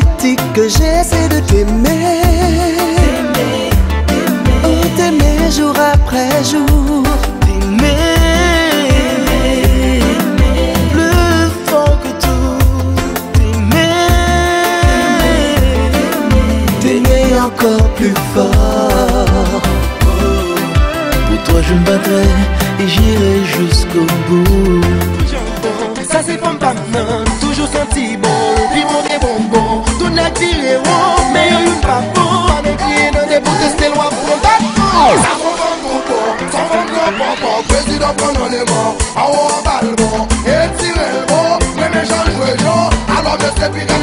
politique que j'essaie de t'aimer. Oh, t'aimer jour après jour. Plus fort que tout. T'aimer encore plus fort. Pour toi je me battrai et j'irai jusqu'au bout. Ça c'est femme pas non, toujours senti bon. Vivons des bonbons, tout n'a tiré haut. Mais y'a eu pas bon, pas de crier dans des bouts de stèles ou à fond d'accord. Ça va bon, président pendant les morts. Ah ouais, on va le bon, et tirer le bon. Mais mes gens jouent le jeu, alors je sais plus qu'un